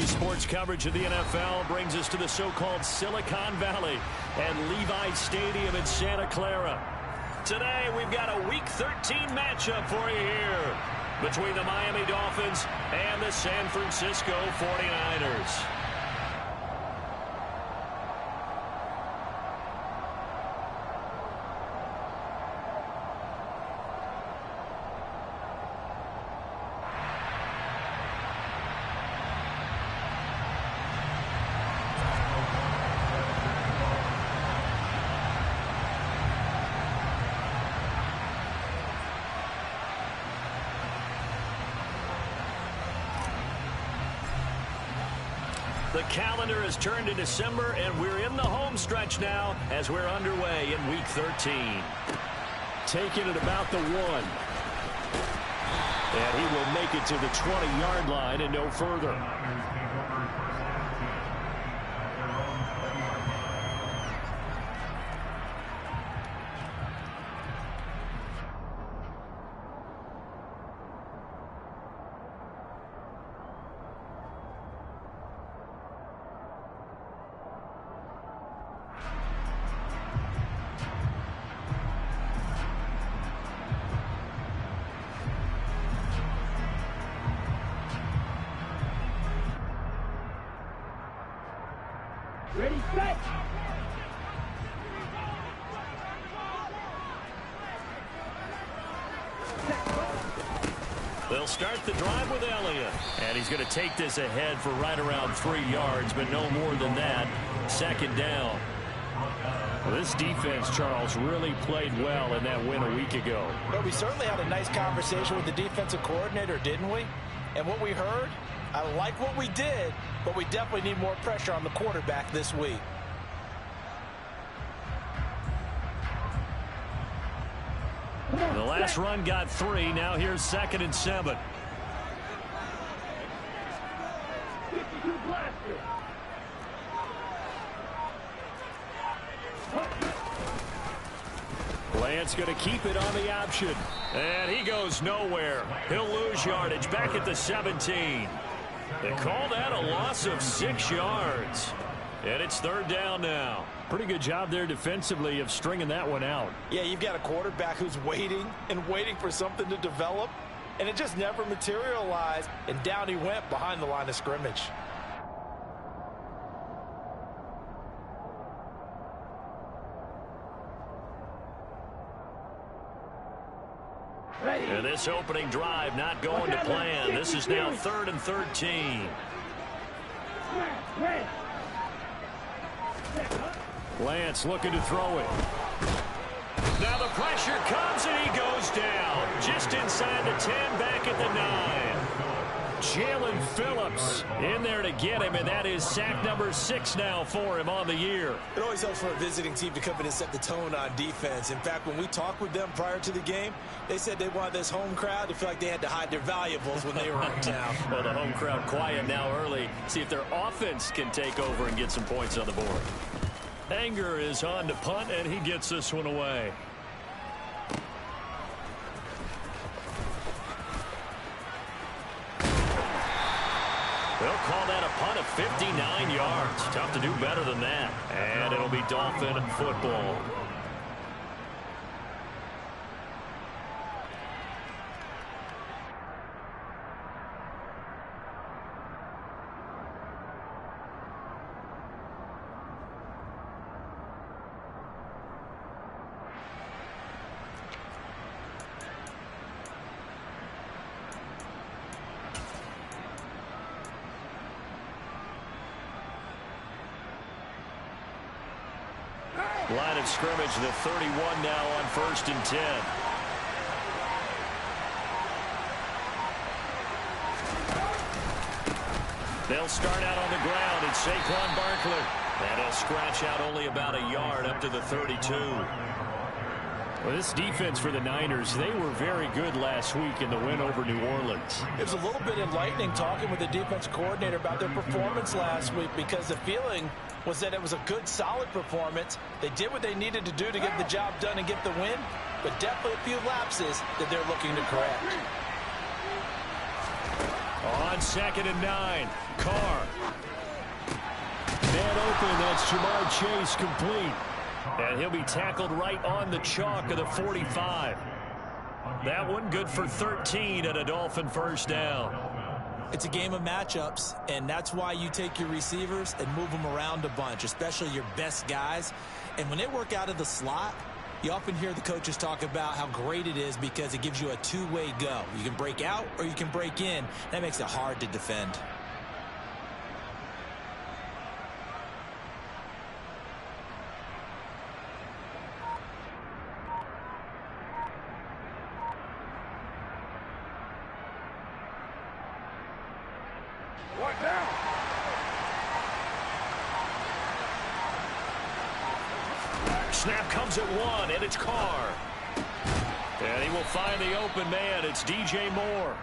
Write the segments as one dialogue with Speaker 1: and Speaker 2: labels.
Speaker 1: Daily sports coverage of the NFL brings us to the so-called Silicon Valley and Levi Stadium in Santa Clara. Today, we've got a Week 13 matchup for you here between the Miami Dolphins and the San Francisco 49ers. The calendar has turned to December, and we're in the home stretch now as we're underway in Week 13. Taking it about the 1. And he will make it to the 20-yard line and no further.
Speaker 2: Ready, set!
Speaker 1: They'll start the drive with Elliott. And he's going to take this ahead for right around 3 yards, but no more than that. Second down. Well, this defense, Charles, really played well in that win a week ago.
Speaker 3: Well, we certainly had a nice conversation with the defensive coordinator, didn't we? And what we heard, I like what we did, but we definitely need more pressure on the quarterback this week.
Speaker 1: The last run got 3. Now here's 2nd and 7. Lance going to keep it on the option. And he goes nowhere. He'll lose yardage back at the 17. They call that a loss of 6 yards. And it's 3rd down now. Pretty good job there defensively of stringing that one out.
Speaker 3: Yeah, you've got a quarterback who's waiting and waiting for something to develop, and it just never materialized, and down he went behind the line of scrimmage.
Speaker 1: And this opening drive not going to plan. This is now 3rd and 13. Lance looking to throw it. Now the pressure comes and he goes down. Just inside the 10, back at the 9. Jalen Phillips in there to get him, and that is sack number 6 now for him on the year.
Speaker 3: It always helps for a visiting team to come in and set the tone on defense. In fact, when we talked with them prior to the game, they said they wanted this home crowd to feel like they had to hide their valuables when they were in town.
Speaker 1: Well, the home crowd quiet now early. See if their offense can take over and get some points on the board. Anger is on to punt, and he gets this one away. They'll call that a punt of 59 yards. Tough to do better than that. And it'll be Dolphin football. Line of scrimmage, the 31 now on 1st and 10. They'll start out on the ground, and Saquon Barkley. And he'll scratch out only about a yard up to the 32. Well, this defense for the Niners, they were very good last week in the win over New Orleans.
Speaker 3: It was a little bit enlightening talking with the defensive coordinator about their performance last week, because the feeling was that it was a good, solid performance. They did what they needed to do to get the job done and get the win, but definitely a few lapses that they're looking to correct.
Speaker 1: On 2nd and 9, Carr. Man open, that's Jamar Chase complete. And he'll be tackled right on the chalk of the 45. That one good for 13 and a Dolphin first down.
Speaker 3: It's a game of matchups, and that's why you take your receivers and move them around a bunch, especially your best guys. And when they work out of the slot, you often hear the coaches talk about how great it is because it gives you a two-way go. You can break out or you can break in. That makes it hard to defend.
Speaker 2: What now?
Speaker 1: Snap comes at 1, and it's Carr. And he will find the open man. It's DJ Moore.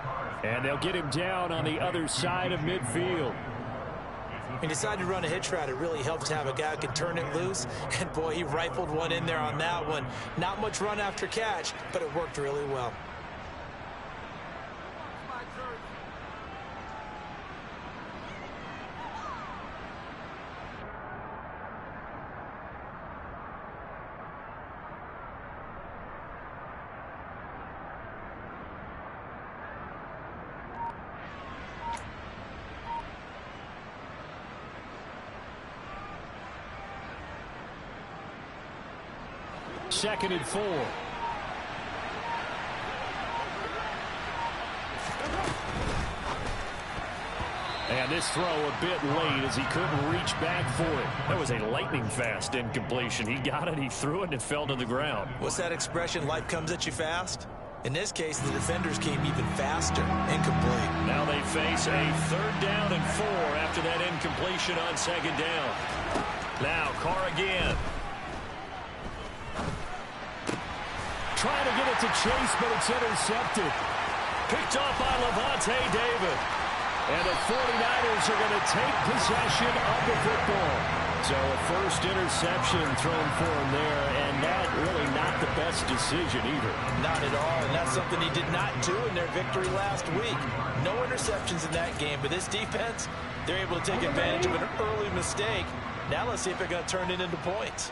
Speaker 1: And they'll get him down on the other side of midfield.
Speaker 3: He decided to run a hitch route. It really helps to have a guy who can turn it loose. And, boy, he rifled one in there on that one. Not much run after catch, but it worked really well.
Speaker 1: Second and 4. And this throw a bit late as he couldn't reach back for it. That was a lightning fast incompletion. He got it, he threw it, and it fell to the ground.
Speaker 3: What's that expression, life comes at you fast? In this case, the defenders came even faster. Incomplete.
Speaker 1: Now they face a 3rd down and 4 after that incompletion on 2nd down. Now Carr again. Trying to get it to Chase, but it's intercepted. Picked off by Levante David. And the 49ers are going to take possession of the football. So a first interception thrown for him there, and that really not the best decision either.
Speaker 3: Not at all, and that's something he did not do in their victory last week. No interceptions in that game, but this defense, they're able to take advantage of an early mistake. Now let's see if they're going to turn it into points.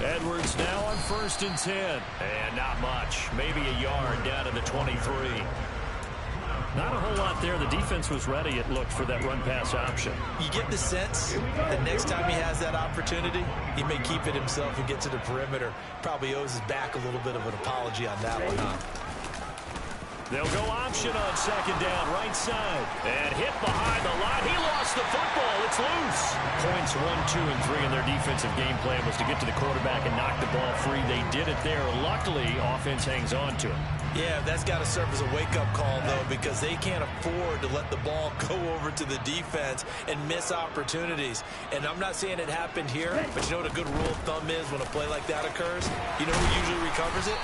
Speaker 1: Edwards now on 1st and 10. And not much. Maybe a yard down to the 23. Not a whole lot there. The defense was ready, it looked, for that run-pass option.
Speaker 3: You get the sense that next time he has that opportunity, he may keep it himself and get to the perimeter. Probably owes his back a little bit of an apology on that one, huh?
Speaker 1: They'll go option on 2nd down, right side. And hit behind the line. He lost the football. It's loose. Points 1, 2, and 3 in their defensive game plan was to get to the quarterback and knock the ball free. They did it there. Luckily, offense hangs on to it. Yeah, that's got to serve as a wake-up call, though, because they can't afford to let the ball go over to the defense and miss opportunities. And I'm not saying it happened here, but you know what a good rule of thumb is when a play like that occurs? You know who usually recovers it?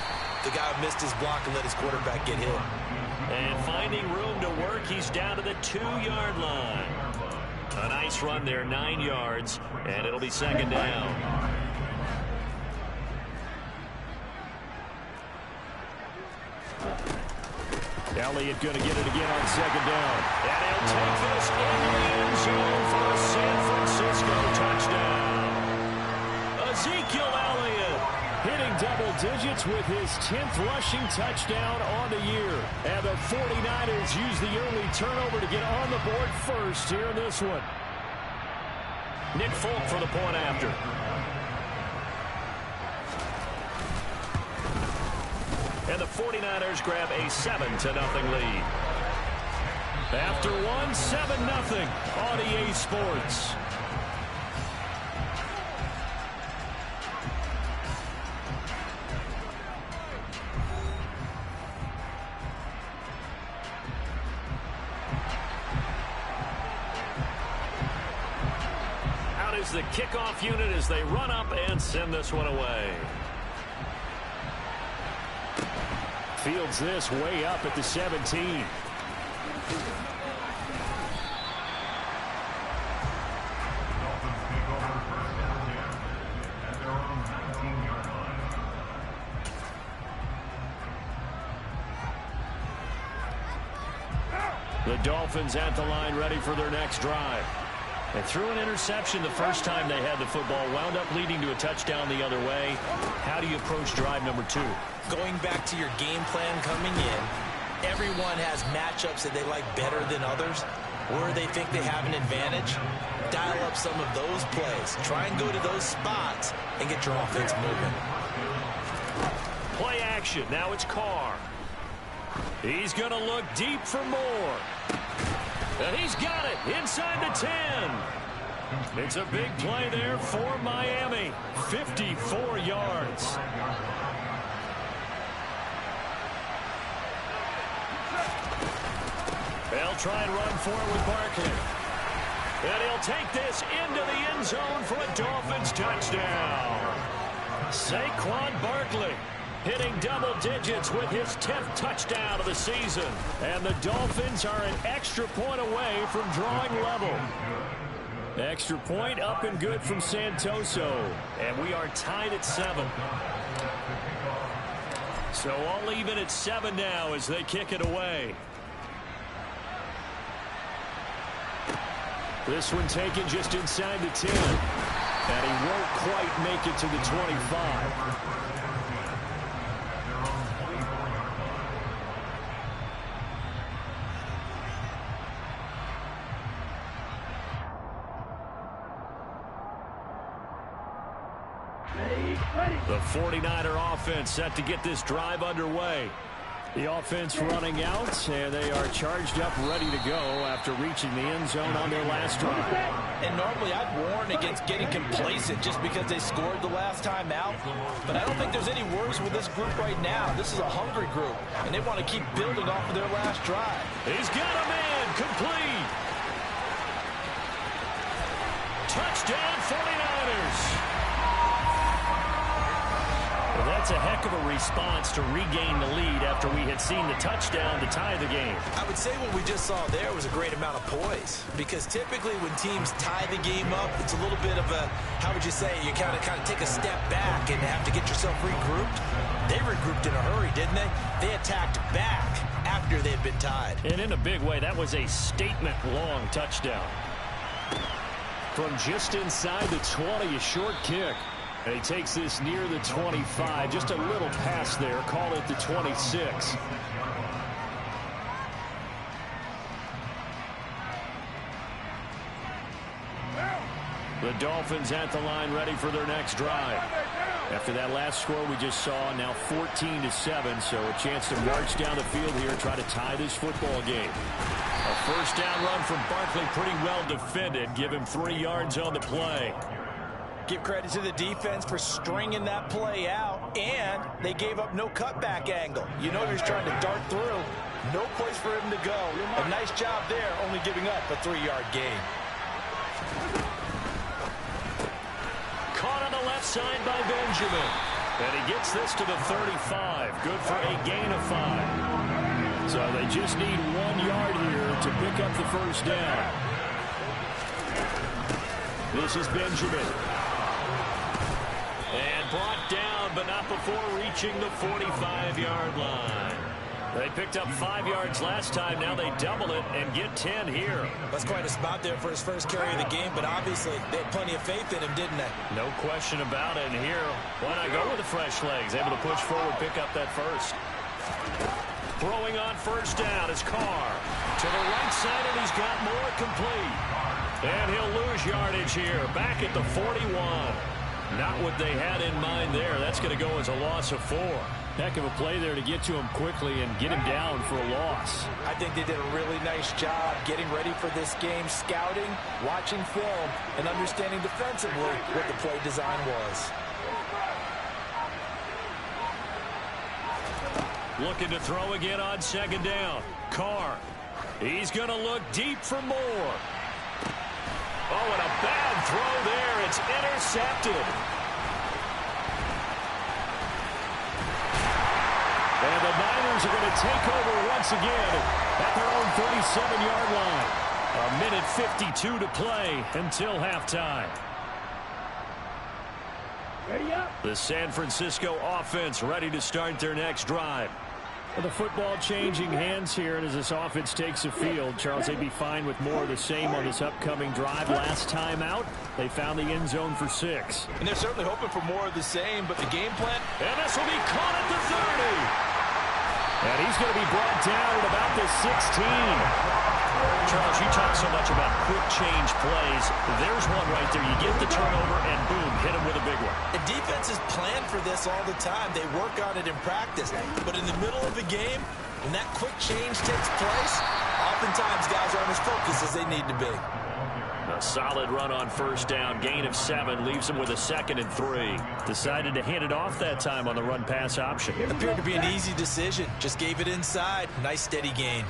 Speaker 1: The guy who missed his block and let his quarterback get hit. And finding room to work, he's down to the 2-yard line. A nice run there, 9 yards, and it'll be 2nd down. Elliott going to get it again on 2nd down. And he'll take this in the end zone for a San Francisco touchdown. Ezekiel Elliott hitting double digits with his 10th rushing touchdown on the year. And the 49ers use the early turnover to get on the board first here in this one. Nick Folk for the point after. And the 49ers grab a 7-0 lead. After one, 7-0 on EA Sports. Out is the kickoff unit as they run up and send this one away. Fields this way up at the 17. The Dolphins at the line, ready for their next drive. They threw an interception the first time they had the football, wound up leading to a touchdown the other way. How do you approach drive number 2?
Speaker 3: Going back to your game plan coming in, everyone has matchups that they like better than others, where they think they have an advantage. Dial up some of those plays. Try and go to those spots and get your offense moving.
Speaker 1: Play action. Now it's Carr. He's going to look deep for more. And he's got it inside the 10. It's a big play there for Miami. 54 yards. They'll try and run for it with Barkley. And he'll take this into the end zone for a Dolphins touchdown. Saquon Barkley hitting double digits with his 10th touchdown of the season. And the Dolphins are an extra point away from drawing level. Extra point up and good from Santoso. And we are tied at 7. So all even at 7 now as they kick it away. This one taken just inside the 10. And he won't quite make it to the 25. The 49er offense set to get this drive underway. The offense running out, and they are charged up, ready to go after reaching the end zone on their last drive.
Speaker 3: And normally I'd warn against getting complacent just because they scored the last time out. But I don't think there's any worries with this group right now. This is a hungry group, and they want to keep building off of their last drive.
Speaker 1: He's got a man complete. Touchdown 49ers. Well, that's a heck of a response to regain the lead after we had seen the touchdown to tie the game.
Speaker 3: I would say what we just saw there was a great amount of poise, because typically when teams tie the game up, it's a little bit of a, how would you say, you kind of take a step back and have to get yourself regrouped. They regrouped in a hurry, didn't they? They attacked back after they had been tied.
Speaker 1: And in a big way, that was a statement-long touchdown. From just inside the 20, a short kick. And he takes this near the 25. Just a little pass there. Call it the 26. The Dolphins at the line, ready for their next drive. After that last score we just saw, now 14-7. So a chance to march down the field here and try to tie this football game. A first down run from Barkley, pretty well defended. Give him 3 yards on the play.
Speaker 3: Give credit to the defense for stringing that play out, and they gave up no cutback angle. You know he's trying to dart through. No place for him to go. A nice job there, only giving up a 3-yard gain.
Speaker 1: Caught on the left side by Benjamin. And he gets this to the 35. Good for a gain of 5. So they just need 1 yard here to pick up the first down. This is Benjamin. And brought down, but not before reaching the 45-yard line. They picked up 5 yards last time. Now they double it and get 10 here.
Speaker 3: That's quite a spot there for his first carry of the game, but obviously they had plenty of faith in him, didn't they?
Speaker 1: No question about it. And here, why not go with the fresh legs? Able to push forward, pick up that first. Throwing on first down is Carr. To the right side, and he's got more complete. And he'll lose yardage here. Back at the 41. Not what they had in mind there. That's going to go as a loss of 4. Heck of a play there to get to him quickly and get him down for a loss.
Speaker 3: I think they did a really nice job getting ready for this game, scouting, watching film, and understanding defensively what the play design was.
Speaker 1: Looking to throw again on second down. Carr. He's going to look deep for more. Oh, and a bad throw there. It's intercepted. And the Niners are going to take over once again at their own 37-yard line. A minute 52 to play until halftime. The San Francisco offense ready to start their next drive. Well, the football changing hands here, and as this offense takes the field, Charles, they'd be fine with more of the same on this upcoming drive. Last time out, they found the end zone for 6.
Speaker 3: And they're certainly hoping for more of the same, but the game plan...
Speaker 1: And this will be caught at the 30. And he's going to be brought down at about the 16. Charles, you talk so much about quick change plays. There's one right there. You get the turnover, and boom, hit him with a big one.
Speaker 3: The defenses plan for this all the time. They work on it in practice. But in the middle of the game, when that quick change takes place, oftentimes guys aren't as focused as they need to be.
Speaker 1: A solid run on first down. Gain of 7 leaves him with a 2nd and 3. Decided to hand it off that time on the run-pass option.
Speaker 3: It appeared to be an easy decision. Just gave it inside. Nice steady gain.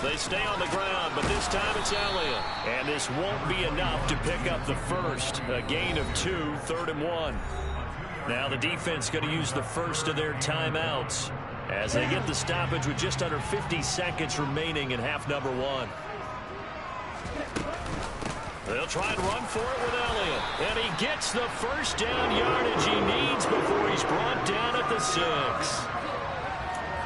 Speaker 1: They stay on the ground, but this time it's Elliott. And this won't be enough to pick up the first. A gain of 2, 3rd and 1. Now the defense going to use the first of their timeouts as they get the stoppage with just under 50 seconds remaining in half number 1. They'll try and run for it with Elliott. And he gets the first down yardage he needs before he's brought down at the 6.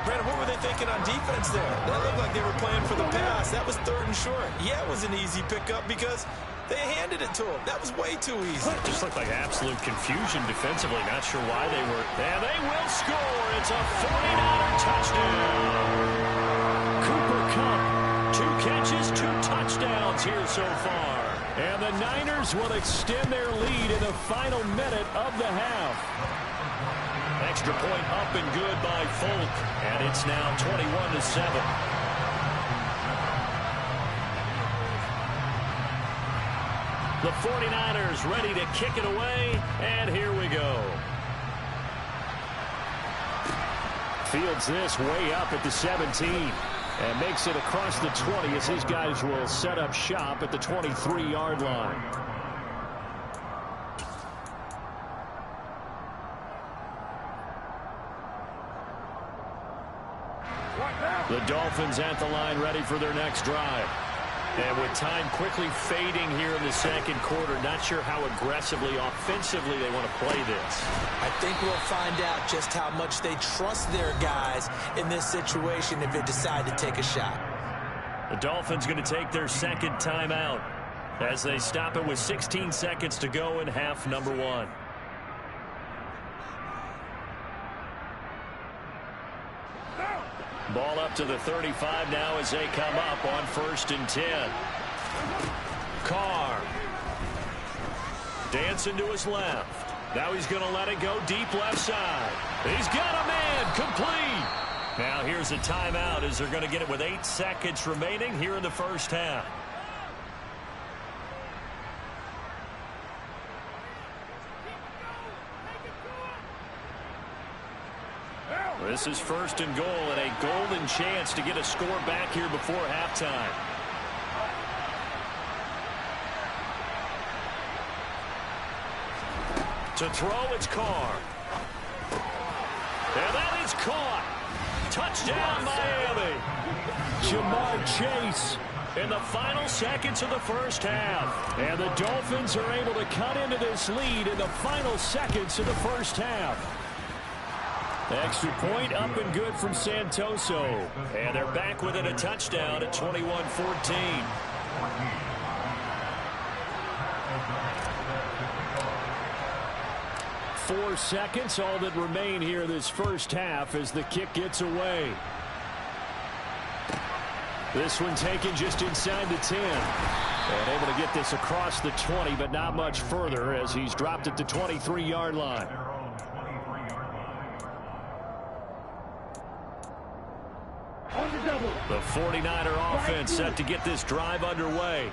Speaker 3: Brandon, what were they thinking on defense there? That looked like they were playing for the pass. That was 3rd and short. Yeah, it was an easy pickup because they handed it to him. That was way too easy.
Speaker 1: It just looked like absolute confusion defensively. Not sure why they were. And they will score. It's a 49er touchdown. Cooper Kupp, 2 catches, 2 touchdowns here so far. And the Niners will extend their lead in the final minute of the half. Extra point up and good by Folk. And it's now 21-7. The 49ers ready to kick it away. And here we go. Fields this way up at the 17. And makes it across the 20 as his guys will set up shop at the 23-yard line. The Dolphins at the line ready for their next drive. And with time quickly fading here in the second quarter, not sure how aggressively, offensively they want to play this.
Speaker 3: I think we'll find out just how much they trust their guys in this situation if they decide to take a shot.
Speaker 1: The Dolphins going to take their second timeout as they stop it with 16 seconds to go in half number 1. Ball up to the 35 now as they come up on 1st and 10. Carr. Dancing to his left. Now he's going to let it go deep left side. He's got a man complete. Now here's a timeout as they're going to get it with 8 seconds remaining here in the first half. This is 1st and goal and a golden chance to get a score back here before halftime. To throw, it's Carr. And that is caught. Touchdown, Miami. Jamar Chase in the final seconds of the first half. And the Dolphins are able to cut into this lead in the final seconds of the first half. Extra point up and good from Santoso. And they're back within a touchdown at 21-14. Four seconds, all that remain here this first half as the kick gets away. This one taken just inside the 10. And able to get this across the 20, but not much further as he's dropped at the 23-yard line. The 49er offense set to get this drive underway.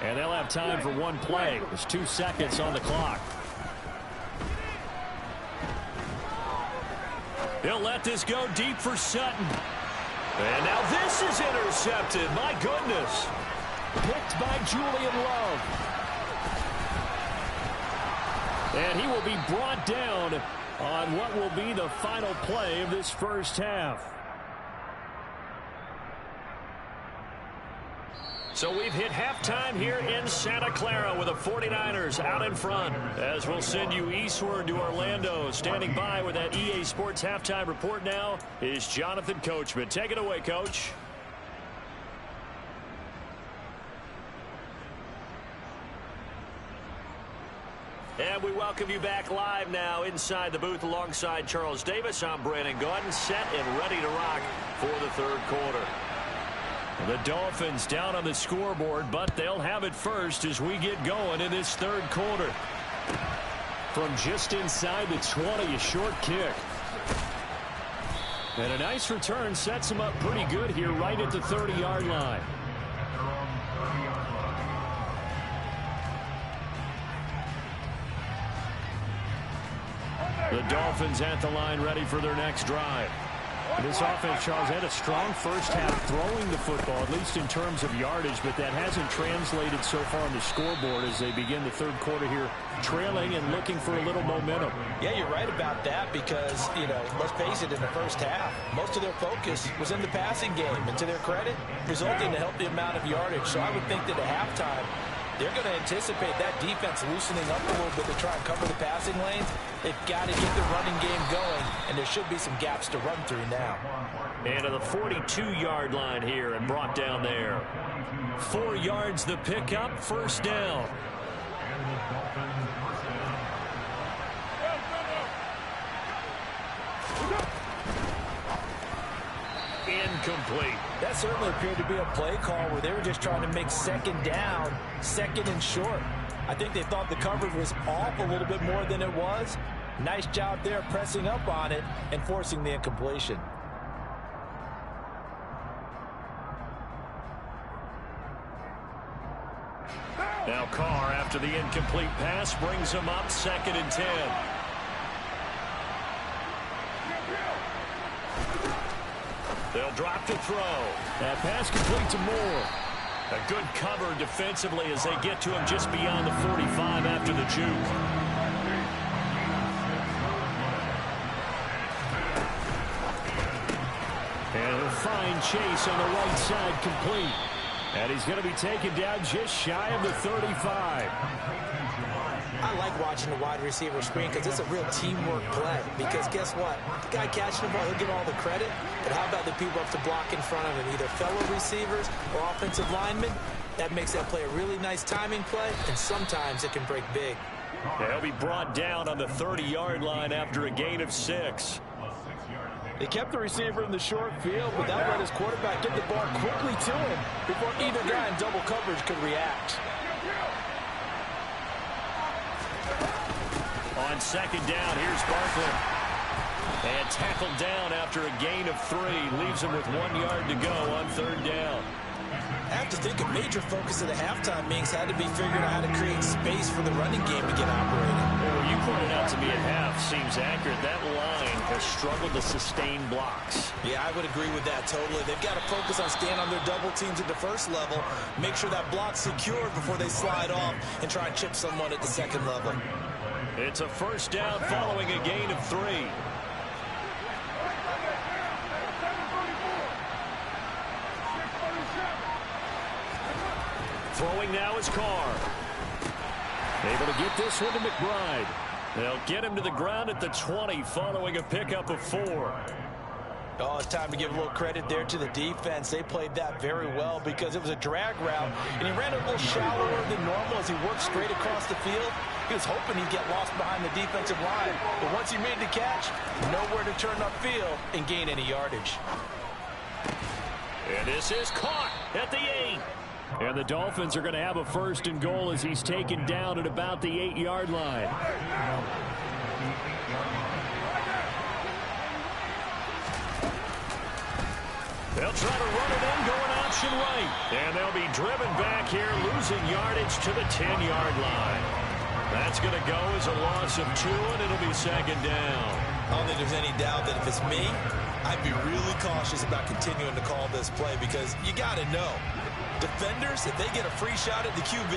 Speaker 1: And they'll have time for one play. There's 2 seconds on the clock. He'll let this go deep for Sutton. And now this is intercepted. My goodness. Picked by Julian Love. And he will be brought down on what will be the final play of this first half. So we've hit halftime here in Santa Clara with the 49ers out in front. As we'll send you eastward to Orlando. Standing by with that EA Sports halftime report now is Jonathan Coachman. Take it away, Coach. And we welcome you back live now inside the booth alongside Charles Davis. I'm Brandon Gaudin, set and ready to rock for the third quarter. The Dolphins down on the scoreboard, but they'll have it first as we get going in this third quarter. From just inside the 20, a short kick. And a nice return sets him up pretty good here right at the 30-yard line. The Dolphins at the line ready for their next drive. This offense, Charles, had a strong first half throwing the football, at least in terms of yardage, but that hasn't translated so far on the scoreboard as they begin the third quarter here, trailing and looking for a little momentum.
Speaker 3: Yeah, you're right about that because, let's face it, in the first half, most of their focus was in the passing game, and to their credit, resulted in a healthy amount of yardage. So I would think that at halftime, they're going to anticipate that defense loosening up a little bit to try and cover the passing lanes. They've got to get the running game going, and there should be some gaps to run through now.
Speaker 1: And to the 42-yard line here and brought down there. 4 yards the pickup, first down. Incomplete.
Speaker 3: That certainly appeared to be a play call where they were just trying to make second down, second and short. I think they thought the coverage was off a little bit more than it was. Nice job there pressing up on it and forcing the incompletion.
Speaker 1: Now Carr, after the incomplete pass, brings him up 2nd and 10. They'll drop to throw. That pass complete to Moore. A good cover defensively as they get to him just beyond the 45 after the juke. And a fine chase on the right side complete. And he's going to be taken down just shy of the 35.
Speaker 3: I like watching the wide receiver screen because it's a real teamwork play. Because guess what? The guy catching the ball, he'll get all the credit. But how about the people up to block in front of him, either fellow receivers or offensive linemen? That makes that play a really nice timing play, and sometimes it can break big.
Speaker 1: They'll be brought down on the 30-yard line after a gain of 6.
Speaker 3: They kept the receiver in the short field, but that let his quarterback get the ball quickly to him before either guy in double coverage could react.
Speaker 1: On second down, here's Barkley. And tackled down after a gain of 3. Leaves him with 1 yard to go on third down.
Speaker 3: I have to think a major focus of the halftime meetings had to be figuring out how to create space for the running game to get operating.
Speaker 1: Well, you pointed out to me at half seems accurate. That line has struggled to sustain blocks.
Speaker 3: Yeah, I would agree with that totally. They've got to focus on staying on their double teams at the first level, make sure that block's secured before they slide off and try and chip someone at the second level.
Speaker 1: It's a first down following a gain of 3. Throwing now is Carr. Able to get this one to McBride. They'll get him to the ground at the 20 following a pickup of 4.
Speaker 3: Oh, it's time to give a little credit there to the defense. They played that very well because it was a drag route, and he ran a little shallower than normal as he worked straight across the field. He was hoping he'd get lost behind the defensive line, but once he made the catch, nowhere to turn upfield and gain any yardage.
Speaker 1: And this is caught at the 8. And the Dolphins are going to have a first and goal as he's taken down at about the 8-yard line. They'll try to run it in, going option right. And they'll be driven back here, losing yardage to the 10-yard line. That's going to go as a loss of 2, and it'll be second down.
Speaker 3: I don't think there's any doubt that if it's me, I'd be really cautious about continuing to call this play because you got to know. Defenders, if they get a free shot at the QB,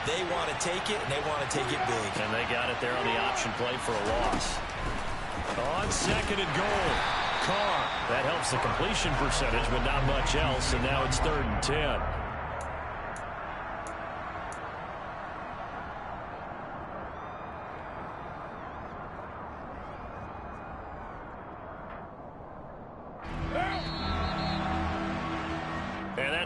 Speaker 3: they want to take it, and they want to take it big.
Speaker 1: And they got it there on the option play for a loss. On second and goal, Carr. That helps the completion percentage, but not much else, and now it's 3rd and 10.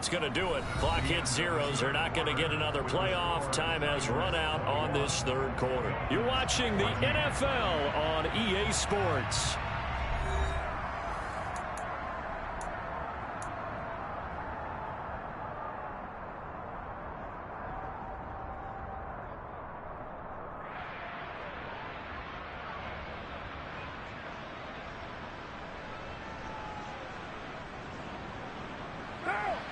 Speaker 1: that's going to do it. Clock hits zeros. They're not going to get another playoff. Time has run out on this third quarter. You're watching the NFL on EA Sports.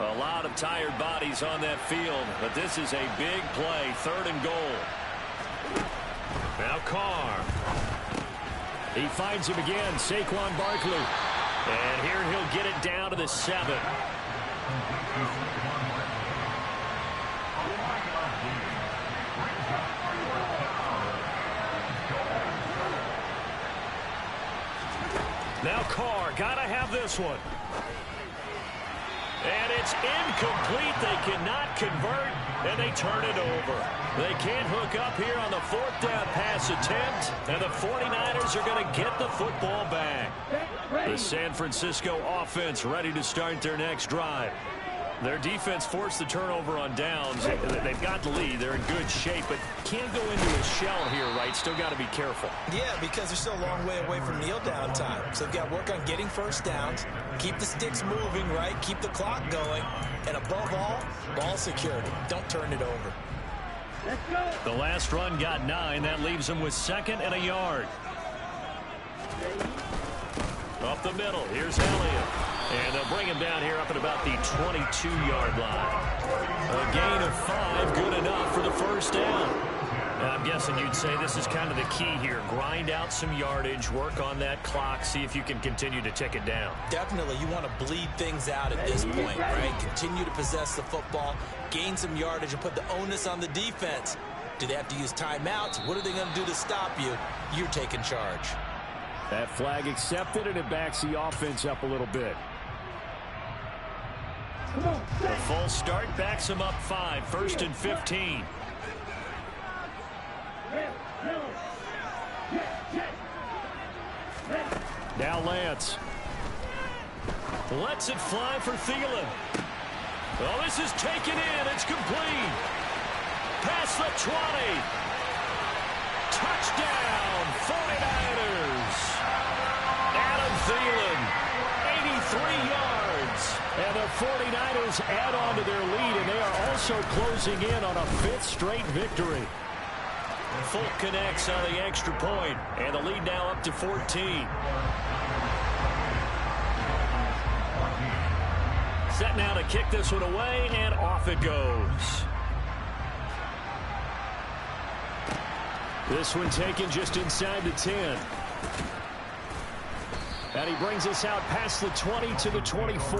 Speaker 1: A lot of tired bodies on that field, but this is a big play, 3rd and goal. Now Carr. He finds him again, Saquon Barkley. And here he'll get it down to the 7. Now Carr, gotta have this one. And it's incomplete. They cannot convert, and they turn it over. They can't hook up here on the 4th down pass attempt, and the 49ers are going to get the football back. The San Francisco offense ready to start their next drive. Their defense forced the turnover on downs. They've got the lead. They're in good shape, but can't go into a shell here, right? Still got to be careful.
Speaker 3: Yeah, because they're still a long way away from kneel down time. So they've got to work on getting first downs, keep the sticks moving, right? Keep the clock going. And above all, ball security. Don't turn it over.
Speaker 2: Let's go.
Speaker 1: The last run got 9. That leaves them with 2nd and a yard. Up the middle. Here's Elliott. And they'll bring him down here up at about the 22-yard line. A gain of 5, good enough for the first down. I'm guessing you'd say this is kind of the key here. Grind out some yardage, work on that clock, see if you can continue to tick it down.
Speaker 3: Definitely. You want to bleed things out at this point, right? Continue to possess the football, gain some yardage, and put the onus on the defense. Do they have to use timeouts? What are they going to do to stop you? You're taking charge.
Speaker 1: That flag accepted, and it backs the offense up a little bit. The full start backs him up 5, 1st and 15. Now Lance. Lets it fly for Thielen. Well, this is taken in. It's complete. Past the 20. Touchdown, 49ers. Adam Thielen, 83 yards. And the 49ers add on to their lead, and they are also closing in on a 5th straight victory. Folk connects on the extra point, and the lead now up to 14. Set now to kick this one away, and off it goes. This one taken just inside the 10. And he brings us out past the 20 to the 24.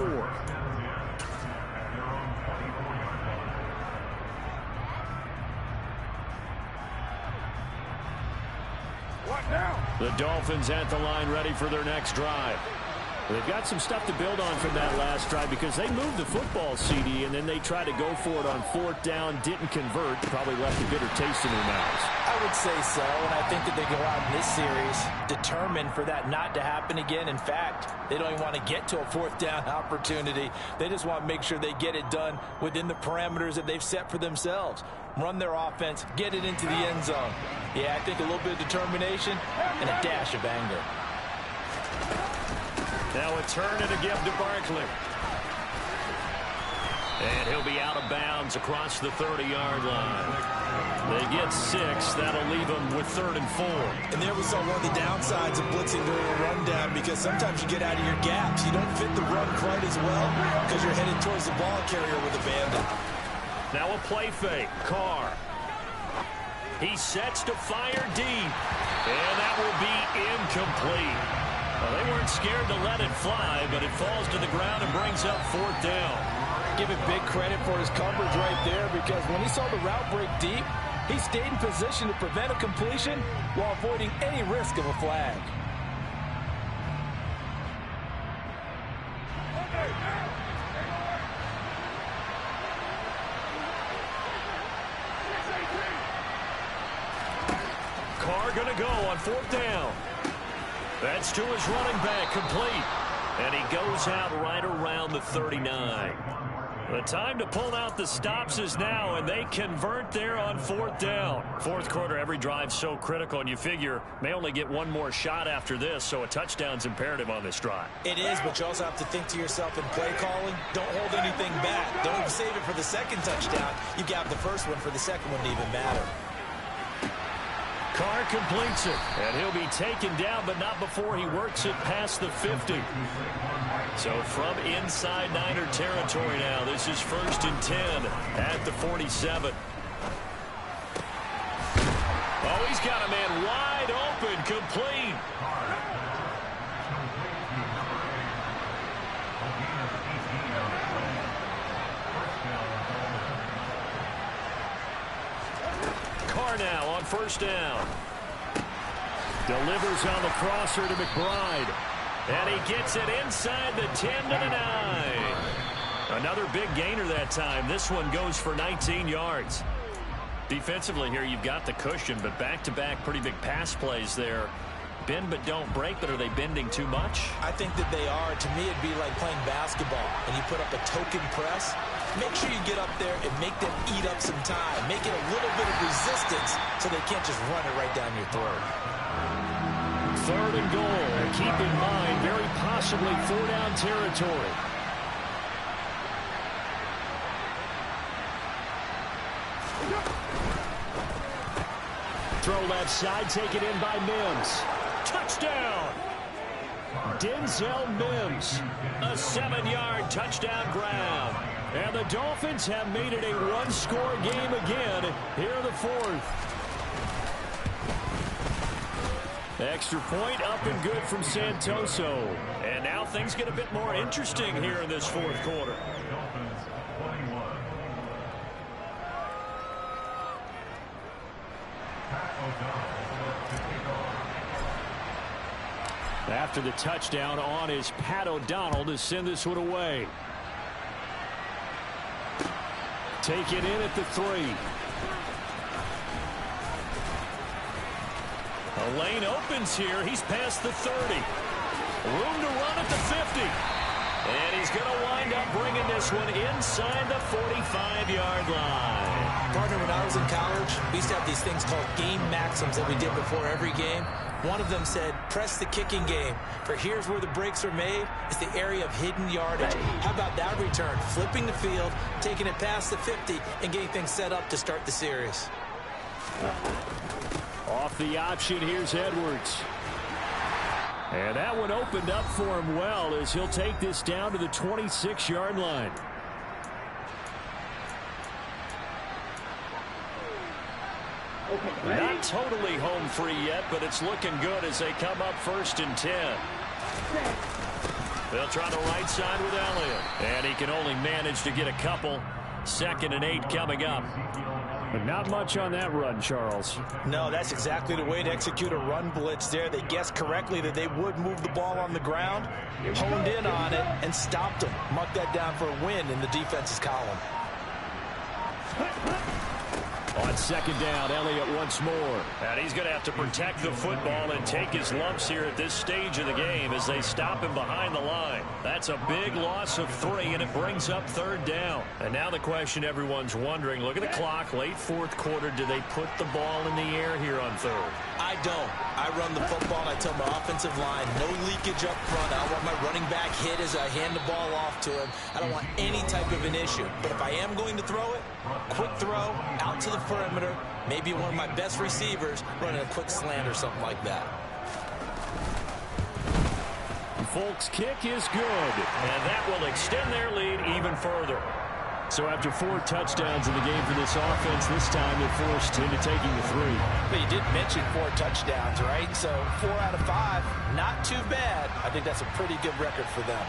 Speaker 2: What now?
Speaker 1: The Dolphins at the line ready for their next drive. They've got some stuff to build on from that last drive because they moved the football, CD, and then they tried to go for it on 4th down, didn't convert, probably left a bitter taste in their mouths.
Speaker 3: I would say so, and I think that they go out in this series determined for that not to happen again. In fact, they don't even want to get to a 4th down opportunity. They just want to make sure they get it done within the parameters that they've set for themselves. Run their offense, get it into the end zone. Yeah, I think a little bit of determination and a dash of anger.
Speaker 1: Now a turn and a give to Barkley. And he'll be out of bounds across the 30-yard line. They get 6. That'll leave them with 3rd and 4.
Speaker 3: And there we saw one of the downsides of blitzing during a rundown because sometimes you get out of your gaps. You don't fit the run quite as well because you're headed towards the ball carrier with abandon.
Speaker 1: Now a play fake. Carr. He sets to fire deep. And that will be incomplete. Well, they weren't scared to let it fly, but it falls to the ground and brings up 4th down.
Speaker 3: Give it big credit for his coverage right there because when he saw the route break deep, he stayed in position to prevent a completion while avoiding any risk of a flag.
Speaker 1: Carr going to go on 4th down. That's to his running back, complete. And he goes out right around the 39. The time to pull out the stops is now, and they convert there on 4th down. Fourth quarter, every drive's so critical, and you figure may only get one more shot after this, so a touchdown's imperative on this drive.
Speaker 3: It is, but you also have to think to yourself in play calling, don't hold anything back. Don't save it for the second touchdown. You got the first one for the second one to even matter.
Speaker 1: Carr completes it, and he'll be taken down, but not before he works it past the 50. So from inside Niner territory now, this is 1st and 10 at the 47. Oh, he's got a man wide open, complete. Carr now on 1st down. Delivers on the crosser to McBride. And he gets it inside the 10 to the 9. Another big gainer that time. This one goes for 19 yards. Defensively here, you've got the cushion, but back-to-back pretty big pass plays there. Bend but don't break, but are they bending too much?
Speaker 3: I think that they are. To me, it'd be like playing basketball, and you put up a token press. Make sure you get up there and make them eat up some time. Make it a little bit of resistance so they can't just run it right down your throat.
Speaker 1: 3rd and goal. Keep in mind, very possibly 4-down territory. Throw left side, taken in by Mims. Touchdown! Denzel Mims. A 7-yard touchdown grab. And the Dolphins have made it a one-score game again here in the 4th. Extra point up and good from Santoso. And now things get a bit more interesting here in this 4th quarter. After the touchdown, on is Pat O'Donnell to send this one away. Take it in at the 3. A lane opens here. He's past the 30. Room to run at the 50. And he's going to wind up bringing this one inside the 45-yard line.
Speaker 3: Partner, when I was in college, we used to have these things called game maxims that we did before every game. One of them said, press the kicking game. For here's where the breaks are made. It's the area of hidden yardage. How about that return? Flipping the field, taking it past the 50, and getting things set up to start the series.
Speaker 1: Off the option, here's Edwards. And that one opened up for him well as he'll take this down to the 26-yard line. Not totally home free yet, but it's looking good as they come up 1st and 10. They'll try the right side with Elliott. And he can only manage to get a couple. 2nd and 8 coming up. But not much on that run, Charles.
Speaker 3: No, that's exactly the way to execute a run blitz there. They guessed correctly that they would move the ball on the ground, honed in on it, and stopped them. Mark that down for a win in the defense's column.
Speaker 1: On 2nd down, Elliott once more. And he's going to have to protect the football and take his lumps here at this stage of the game as they stop him behind the line. That's a big loss of 3, and it brings up 3rd down. And now the question everyone's wondering, look at the clock, late 4th quarter, do they put the ball in the air here on 3rd?
Speaker 3: I don't. I run the football, and I tell my offensive line, no leakage up front. I don't want my running back hit as I hand the ball off to him. I don't want any type of an issue. But if I am going to throw it, quick throw, out to the perimeter, maybe one of my best receivers running a quick slant or something like that.
Speaker 1: Folk's kick is good, and that will extend their lead even further. So after 4 touchdowns in the game for this offense, this time they're forced into taking the 3.
Speaker 3: But you did mention 4 touchdowns, right? So 4 out of 5, not too bad. I think that's a pretty good record for them.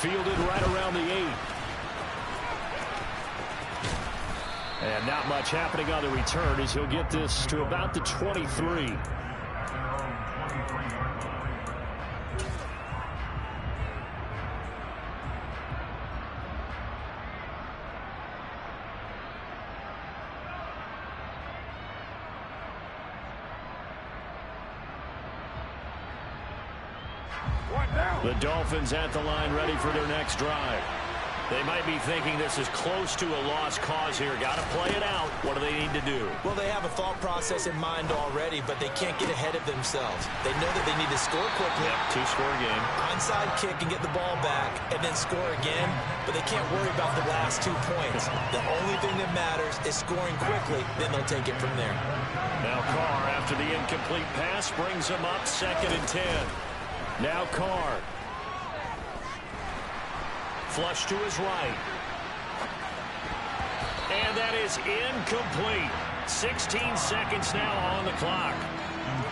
Speaker 1: Fielded right around the 8. And not much happening on the return as he'll get this to about the 23. The Dolphins at the line ready for their next drive. They might be thinking this is close to a lost cause here. Got to play it out. What do they need to do?
Speaker 3: Well, they have a thought process in mind already, but they can't get ahead of themselves. They know that they need to score quickly.
Speaker 1: Yep, two-score game.
Speaker 3: Onside kick and get the ball back, and then score again, but they can't worry about the last 2 points. The only thing that matters is scoring quickly, then they'll take it from there.
Speaker 1: Now Carr, after the incomplete pass, brings him up 2nd and 10. Now Carr. Flush to his right. And that is incomplete. 16 seconds now on the clock.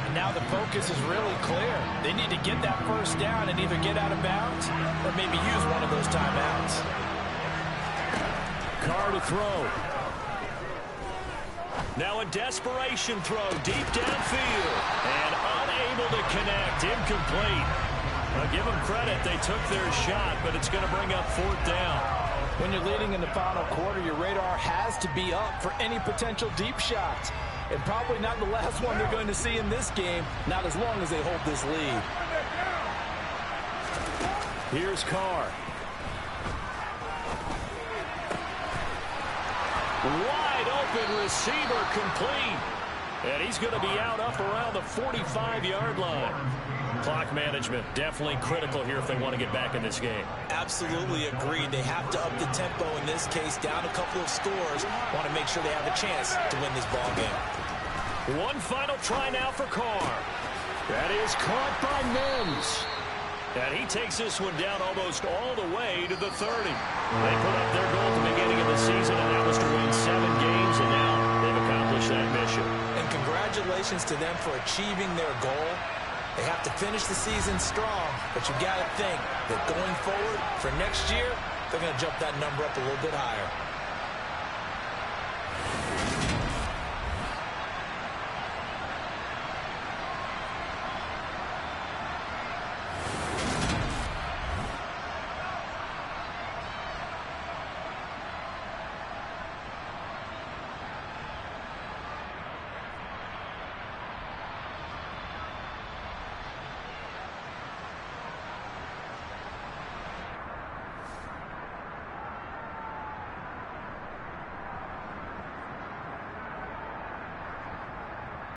Speaker 3: And now the focus is really clear. They need to get that first down and either get out of bounds or maybe use one of those timeouts.
Speaker 1: Carr to throw. Now a desperation throw deep downfield. And unable to connect. Incomplete. Now give them credit. They took their shot, but it's going to bring up 4th down.
Speaker 3: When you're leading in the final quarter, your radar has to be up for any potential deep shots. And probably not the last one they're going to see in this game, not as long as they hold this lead.
Speaker 1: Here's Carr. Wide open receiver complete. And he's going to be out up around the 45-yard line. Clock management definitely critical here if they want to get back in this game.
Speaker 3: Absolutely agreed. They have to up the tempo in this case, down a couple of scores. Want to make sure they have a chance to win this ball game.
Speaker 1: One final try now for Carr. That is caught by Mims. And he takes this one down almost all the way to the 30. They put up their goal at the beginning of the season, and that was to win 7 games, and now they've accomplished that mission.
Speaker 3: And congratulations to them for achieving their goal. They have to finish the season strong, but you got to think that going forward for next year, they're going to jump that number up a little bit higher.